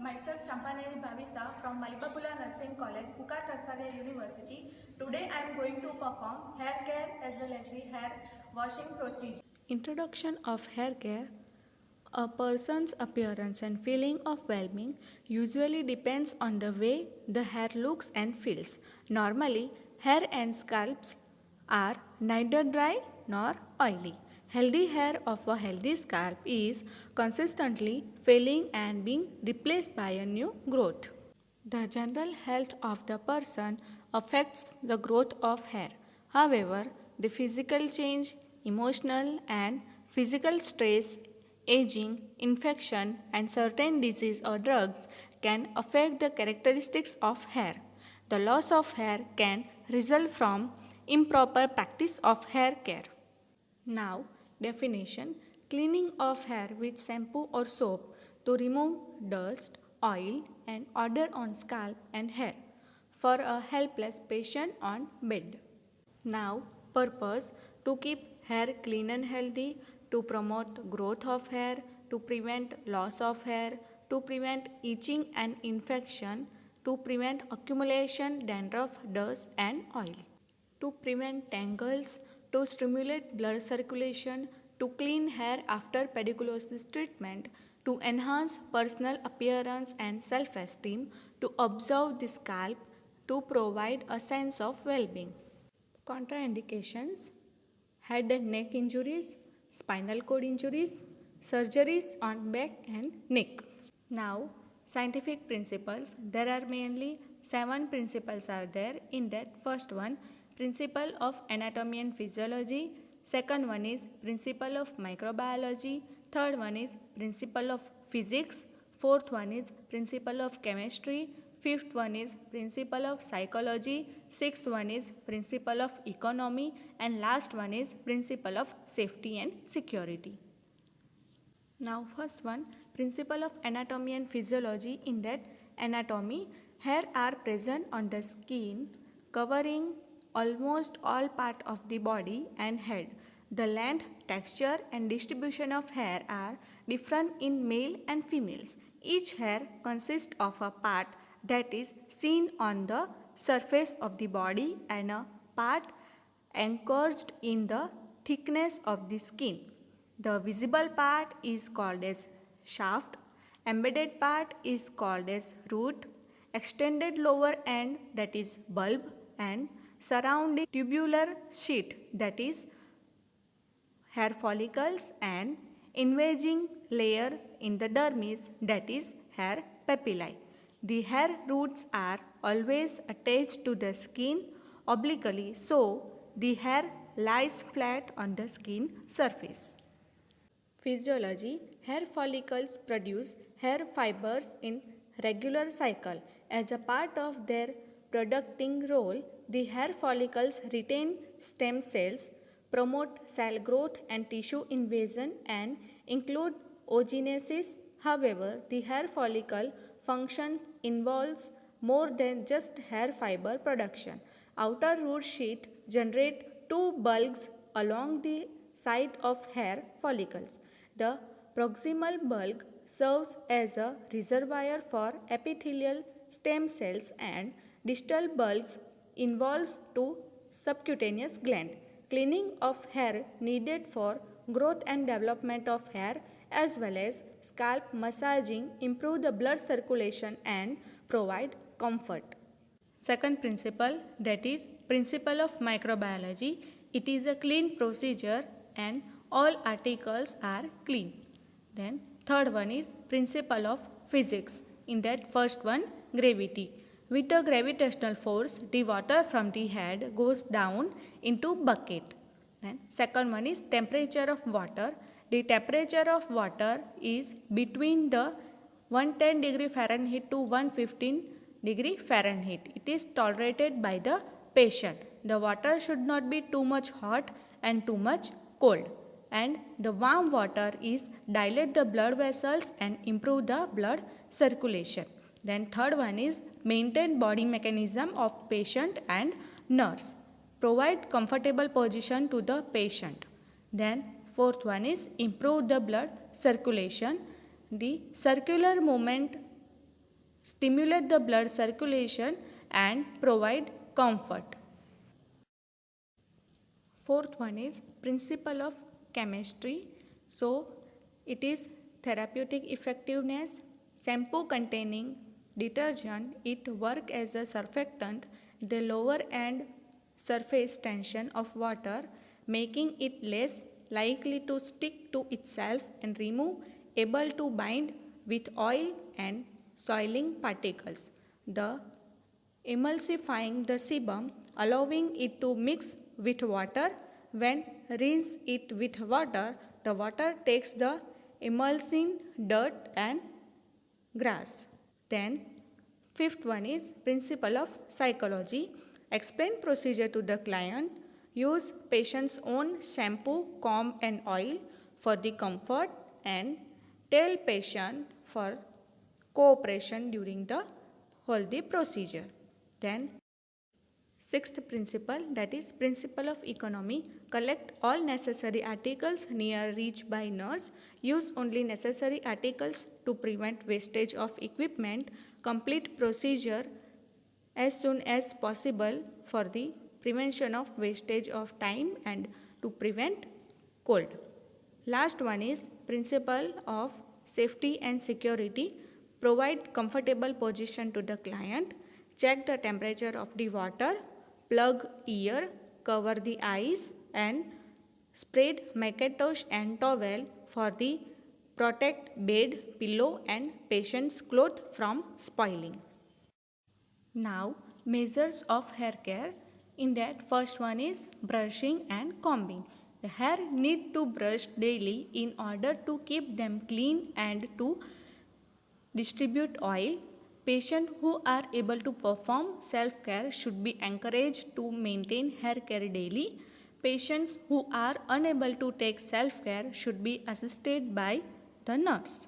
Myself Champaneri Bhavisa from Malipapula Nursing College, Puka Tersaria University. Today I am going to perform hair care as well as the hair washing procedure. Introduction of hair care. A person's appearance and feeling of well-being usually depends on the way the hair looks and feels. Normally, hair and scalps are neither dry nor oily. Healthy hair of a healthy scalp is consistently failing and being replaced by a new growth. The general health of the person affects the growth of hair. However, the physical change, emotional and physical stress, aging, infection, and certain disease or drugs can affect the characteristics of hair. The loss of hair can result from improper practice of hair care. Now, definition: cleaning of hair with shampoo or soap to remove dust, oil, and odor on scalp and hair for a helpless patient on bed. Now, purpose: to keep hair clean and healthy, to promote growth of hair, to prevent loss of hair, to prevent itching and infection, to prevent accumulation, dandruff, dust, and oil, to prevent tangles, to stimulate blood circulation, to clean hair after pediculosis treatment, to enhance personal appearance and self esteem, to observe the scalp, to provide a sense of well being. Contraindications: head and neck injuries, spinal cord injuries, surgeries on back and neck. Now, scientific principles. There are mainly 7 principles are there. In that, first one, principle of anatomy and physiology. Second one is principle of microbiology. Third one is principle of physics. Fourth one is principle of chemistry. Fifth one is principle of psychology. Sixth one is principle of economy. And last one is principle of safety and security. Now, first one, principle of anatomy and physiology. In that, anatomy, hair are present on the skin, covering almost all part of the body and head. The length, texture, and distribution of hair are different in male and females. Each hair consists of a part that is seen on the surface of the body and a part anchored in the thickness of the skin. The visible part is called as shaft, embedded part is called as root, extended lower end that is bulb, and surrounding tubular sheet that is hair follicles, and invading layer in the dermis that is hair papillae. The hair roots are always attached to the skin obliquely, so the hair lies flat on the skin surface. Physiology: hair follicles produce hair fibers in regular cycle. As a part of their producing role, the hair follicles retain stem cells, promote cell growth and tissue invasion, and include oogenesis. However, the hair follicle function involves more than just hair fiber production. Outer root sheet generate two bulbs along the side of hair follicles. The proximal bulb serves as a reservoir for epithelial stem cells, and distal bulbs involves two subcutaneous glands. Cleaning of hair needed for growth and development of hair as well as scalp massaging improve the blood circulation and provide comfort. Second principle, that is principle of microbiology. It is a clean procedure and all articles are clean. Then third one is principle of physics. In that, first one, gravity. With the gravitational force, the water from the head goes down into bucket. Then second one is temperature of water. The temperature of water is between the 110 degree Fahrenheit to 115 degree Fahrenheit. It is tolerated by the patient. The water should not be too much hot and too much cold. And the warm water is dilate the blood vessels and improve the blood circulation. Then third one is maintain body mechanism of patient and nurse. Provide comfortable position to the patient. Then fourth one is improve the blood circulation. The circular movement stimulate the blood circulation and provide comfort. Fourth one is principle of chemistry. So it is therapeutic effectiveness. Shampoo containing detergent, it work as a surfactant. They lower end surface tension of water, making it less likely to stick to itself and remove, able to bind with oil and soiling particles. The emulsifying the sebum, allowing it to mix with water. When rinse it with water, the water takes the emulsing dirt and grass. Then fifth one is principle of psychology. Explain procedure to the client. Use patient's own shampoo, comb and oil for the comfort and tell patient for cooperation during the whole the procedure. Then sixth principle, that is principle of economy. Collect all necessary articles near reach by nurse. Use only necessary articles to prevent wastage of equipment. Complete procedure as soon as possible for the prevention of wastage of time and to prevent cold. Last one is principle of safety and security. Provide comfortable position to the client. Check the temperature of the water. Plug ear. Cover the eyes and spread Macintosh and towel for the protect bed, pillow and patient's clothes from spoiling. Now, measures of hair care. In that, first one is brushing and combing. The hair need to brush daily in order to keep them clean and to distribute oil. Patients who are able to perform self-care should be encouraged to maintain hair care daily. Patients who are unable to take self-care should be assisted by the nurse.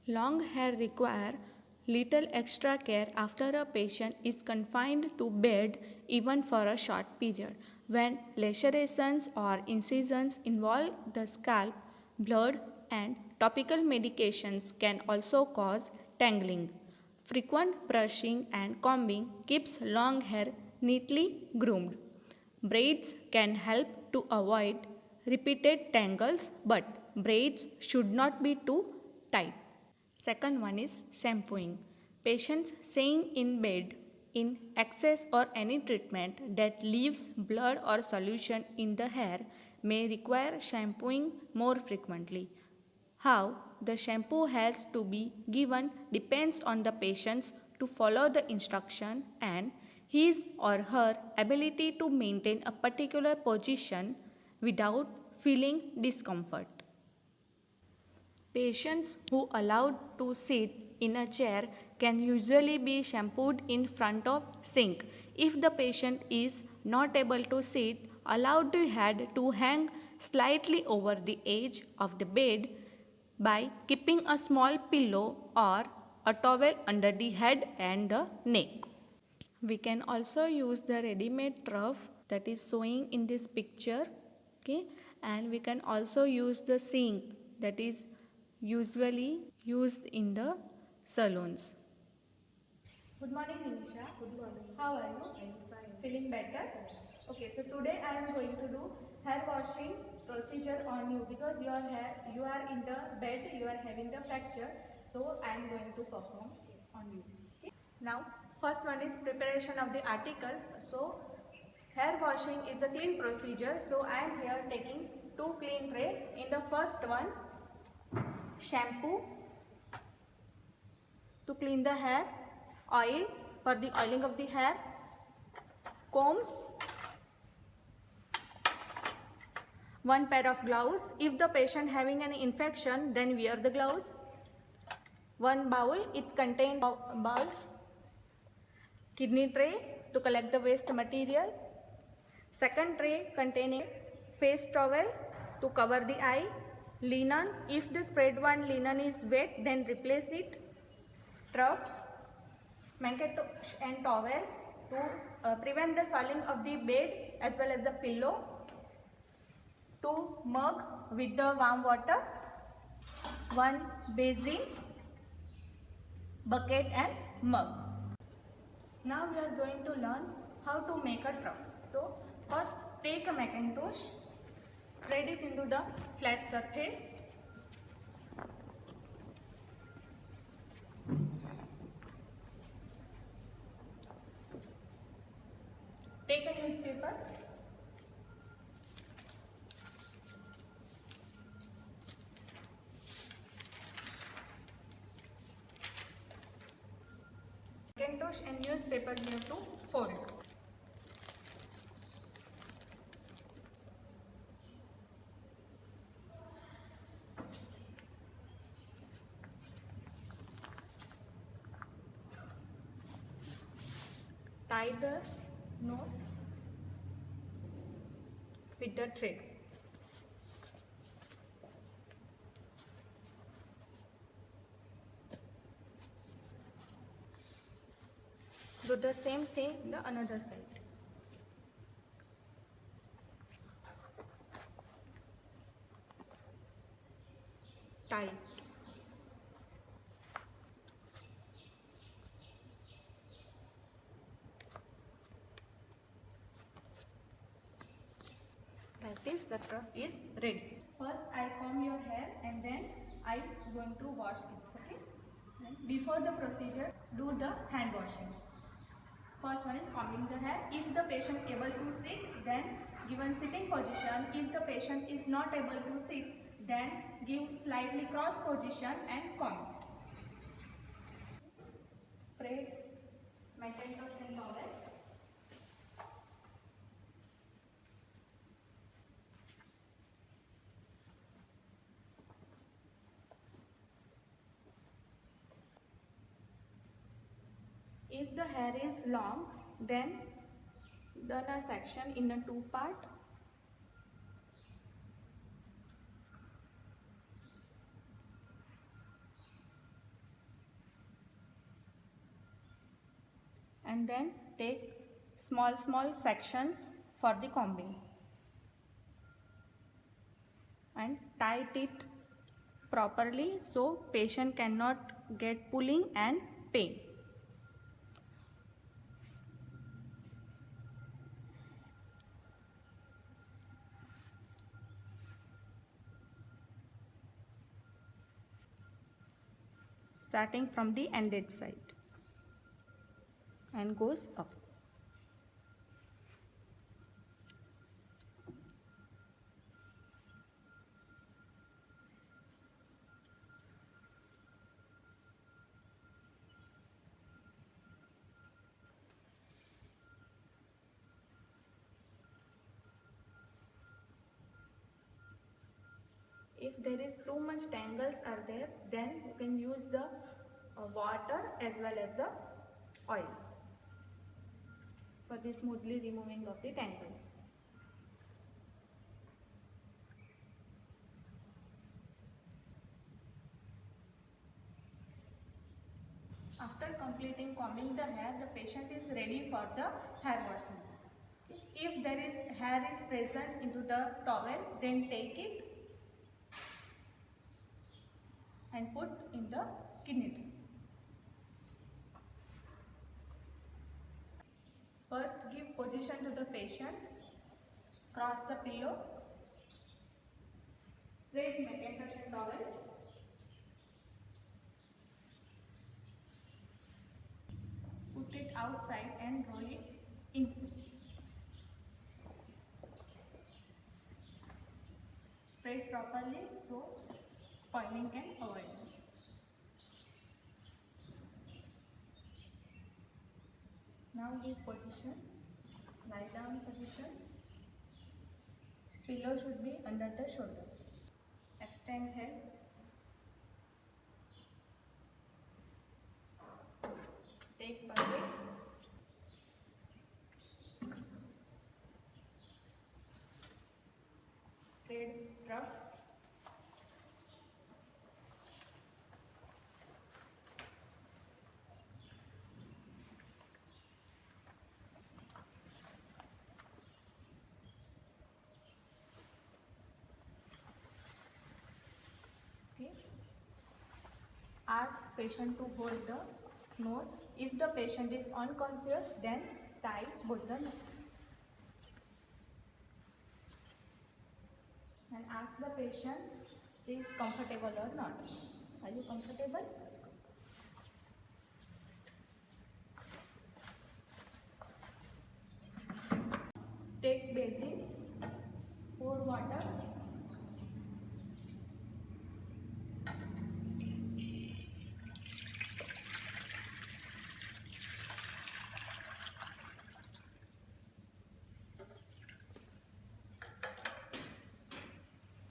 Long hair require little extra care after a patient is confined to bed even for a short period. When lacerations or incisions involve the scalp, blood and topical medications can also cause tangling. Frequent brushing and combing keeps long hair neatly groomed. Braids can help to avoid repeated tangles, but braids should not be too tight. Second one is shampooing. Patients staying in bed in excess or any treatment that leaves blood or solution in the hair may require shampooing more frequently. How the shampoo has to be given depends on the patient to follow the instruction and his or her ability to maintain a particular position without feeling discomfort. Patients who allowed to sit in a chair can usually be shampooed in front of sink. If the patient is not able to sit, allow the head to hang slightly over the edge of the bed by keeping a small pillow or a towel under the head and the neck. We can also use the ready-made trough that is showing in this picture, okay, and we can also use the sink that is usually used in the salons. Good morning, Nimisha. Good morning. How are you? I'm fine. Feeling better? Okay, so today I am going to do hair washing procedure on you because you are in the bed, you are having the fracture, so I am going to perform on you. Okay? Now, first one is preparation of the articles. So, hair washing is a clean procedure. So, I am here taking two clean tray. In the first one, shampoo to clean the hair, oil for the oiling of the hair, combs, one pair of gloves. If the patient having any infection, then wear the gloves. One bowl, it contains balls. Kidney tray to collect the waste material. Second tray containing face towel to cover the eye. Linen, if the spread one linen is wet, then replace it. Trough, Macintosh and towel to prevent the soiling of the bed as well as the pillow. 2 mug with the warm water. 1 basin. bucket and mug. Now we are going to learn how to make a trough. So first take a Macintosh, spread it into the flat surface. Take a newspaper. Macintosh and newspaper you have to fold. Tie the knot with the thread. Do the same thing in the another side. Tie it. That is, the trough is ready. First I comb your hair and then I going to wash it. Okay. And before the procedure, do the hand washing. First one is combing the hair. If the patient able to sit, then given sitting position. If the patient is not able to sit, then give slightly cross position and comb. Spread Macintosh and towel. If the hair is long, then done a section in a two part. And then take small sections for the combing and tight it properly so patient cannot get pulling and pain. Starting from the ended side and goes up. If there is too much tangles are there, then you can use the water as well as the oil for the smoothly removing of the tangles. After completing combing the hair, the patient is ready for the hair washing. If there is hair is present into the towel, then take it and put in the kidney tube. First give position to the patient, cross the pillow, spread Macintosh and towel, put it outside and roll it inside. Spread properly so spoiling can avoid. Now give position, lie down position. Pillow should be under the shoulder. Extend head. Take bucket. Spread trough. Ask patient to hold the notes. If the patient is unconscious, then tie both the notes. And ask the patient if she is comfortable or not. Are you comfortable? Take basin, pour water.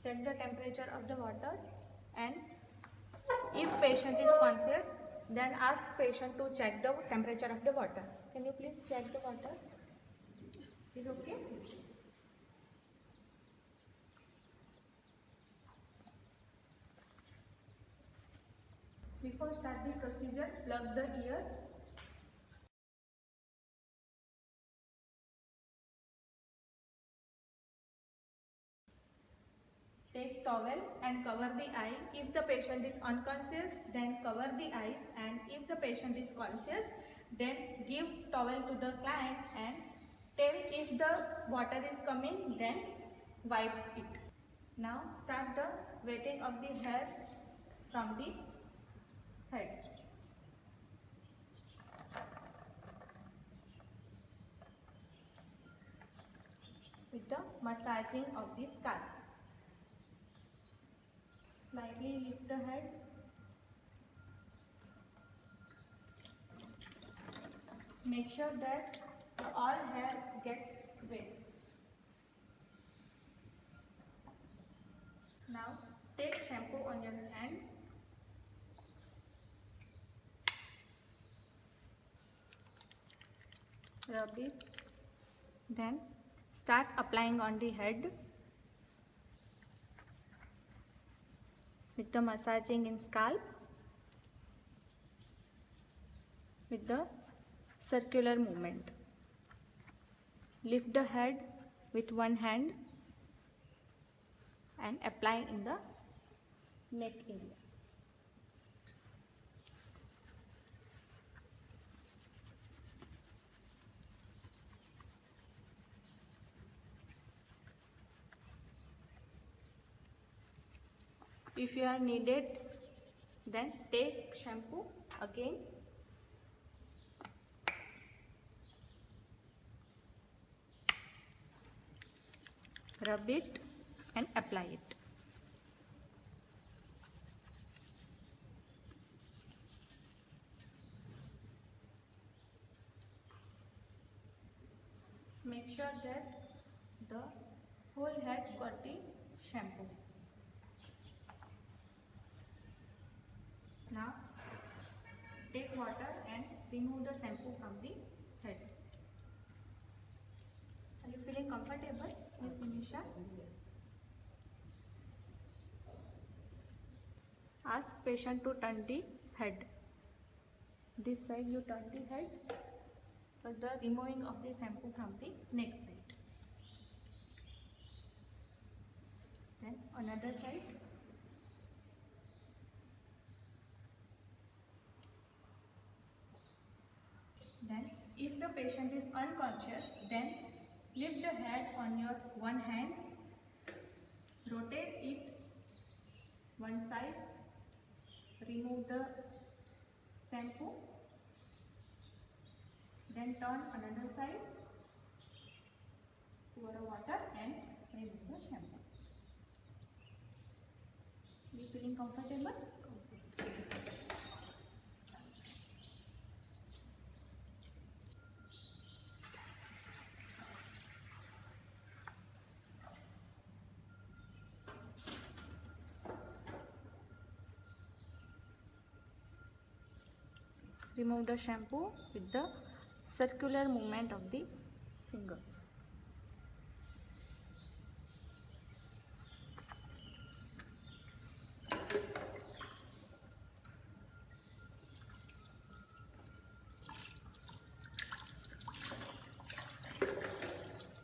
Check the temperature of the water, and if patient is conscious, then ask patient to check the temperature of the water. Can you please check the water? Is okay? Before start the procedure, plug the ear. Take towel and cover the eye. If the patient is unconscious, then cover the eyes, and if the patient is conscious, then give towel to the client and tell if the water is coming, then wipe it. Now start the wetting of the hair from the head. With the massaging of the scalp. Slightly lift the head. Make sure that all hair get wet. Now take shampoo on your hand. Rub it. Then start applying on the head with the massaging in scalp with the circular movement. Lift the head with one hand and apply in the neck area. If you are needed, then take shampoo again. Rub it and apply it. Make sure that the whole head got the shampoo. Now take water and remove the shampoo from the head. Are you feeling comfortable, Miss Nimisha? Yes. Ask patient to turn the head. This side you turn the head for the removing of the shampoo from the next side. Then another side. Then if the patient is unconscious, then lift the head on your one hand, rotate it one side, remove the shampoo, then turn another side, pour water and remove the shampoo. Are you feeling comfortable? Remove the shampoo with the circular movement of the fingers.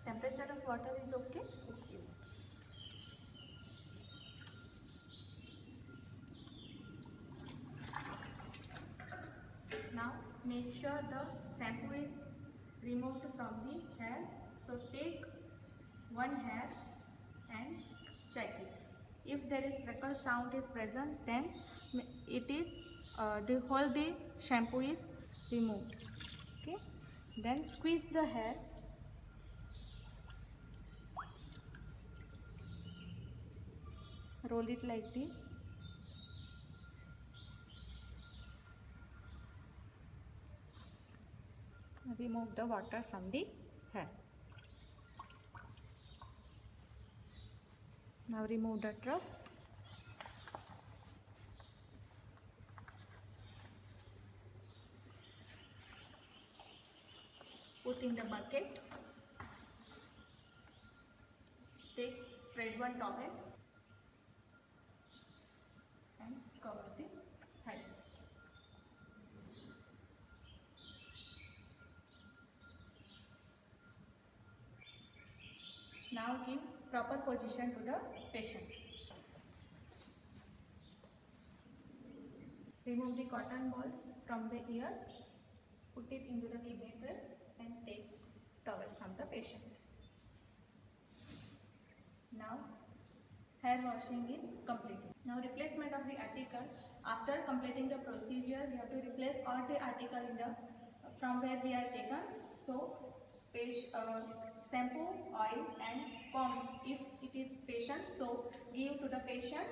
Temperature of water is okay? Okay. make sure the shampoo is removed from the hair. So take one hair and check it. If there is freckle sound is present, then it is the shampoo is removed. Okay, then squeeze the hair. Roll it like this. Remove the water from the hair. Now remove the trough. Put in the bucket. Spread one towel and cover the head. Now give proper position to the patient. Remove the cotton balls from the ear. Put it into the kidney tray and take towel from the patient. Now hair washing is completed. Now replacement of the article. After completing the procedure, we have to replace all the article in the from where we are taken. So shampoo, oil and combs if it is patient. So give to the patient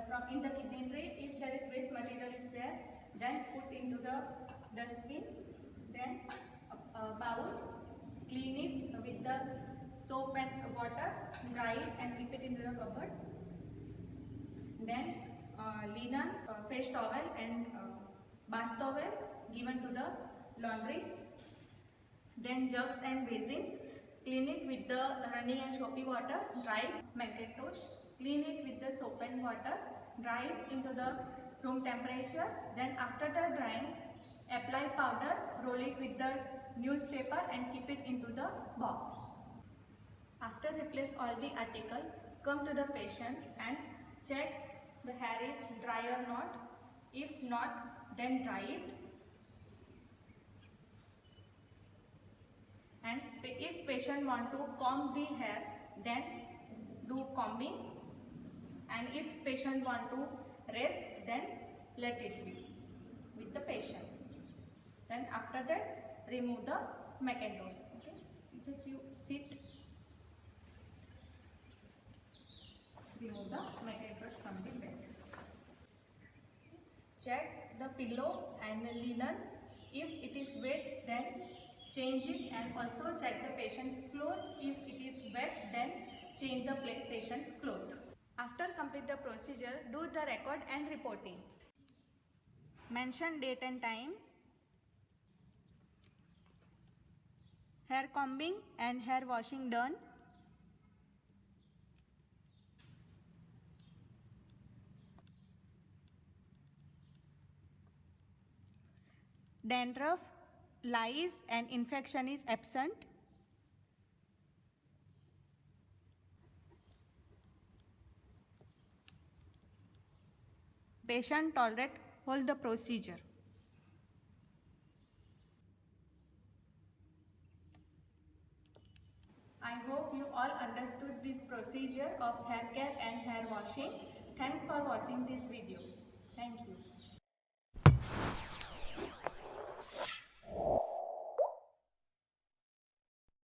from in the kidney tray. If there is waste material is there, then put into the dustbin. Then a bowl, clean it with the soap and water, dry it and keep it into the cupboard. Then linen, fresh towel and bath towel given to the laundry. Then jugs and basin, clean it with the running and soapy water, dry Mackintosh, clean it with the soap and water, dry it into the room temperature. Then after the drying, apply powder, roll it with the newspaper and keep it into the box. After replace all the article, come to the patient and check the hair is dry or not. If not, then dry it. And if patient want to comb the hair, then do combing. And if patient want to rest, then let it be with the patient. Then after that, remove the Mackintosh. Okay, just you sit. Remove the Mackintosh from the bed. Check the pillow and the linen. If it is wet, then change it, and also check the patient's clothes. If it is wet, then change the patient's clothes. After complete the procedure, do the record and reporting. Mention date and time. Hair combing and hair washing done. Dandruff, lice and infection is absent. Patient tolerate hold the procedure. I hope you all understood this procedure of hair care and hair washing. Thanks for watching this video. Thank you.